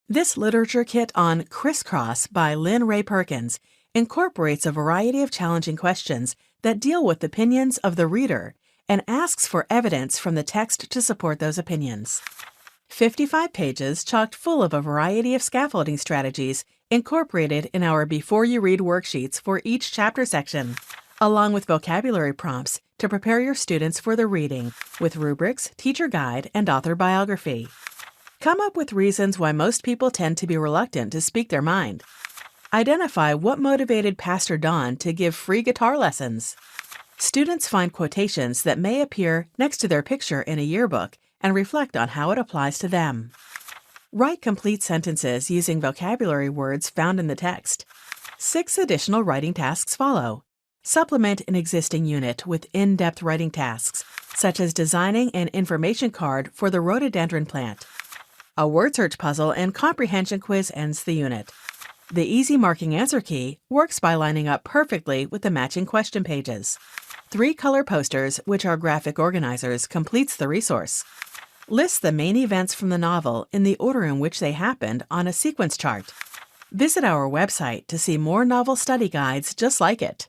This literature kit on Crisscross by Lynn Ray Perkins incorporates a variety of challenging questions that deal with opinions of the reader and asks for evidence from the text to support those opinions. 55 pages chocked full of a variety of scaffolding strategies incorporated in our Before You Read worksheets for each chapter section, along with vocabulary prompts to prepare your students for the reading with rubrics, teacher guide, and author biography. Come up with reasons why most people tend to be reluctant to speak their mind. Identify what motivated Pastor Don to give free guitar lessons. Students find quotations that may appear next to their picture in a yearbook and reflect on how it applies to them. Write complete sentences using vocabulary words found in the text. 6 additional writing tasks follow. Supplement an existing unit with in-depth writing tasks, such as designing an information card for the rhododendron plant. A word search puzzle and comprehension quiz ends the unit. The easy marking answer key works by lining up perfectly with the matching question pages. 3 color posters, which are graphic organizers, completes the resource. List the main events from the novel in the order in which they happened on a sequence chart. Visit our website to see more novel study guides just like it.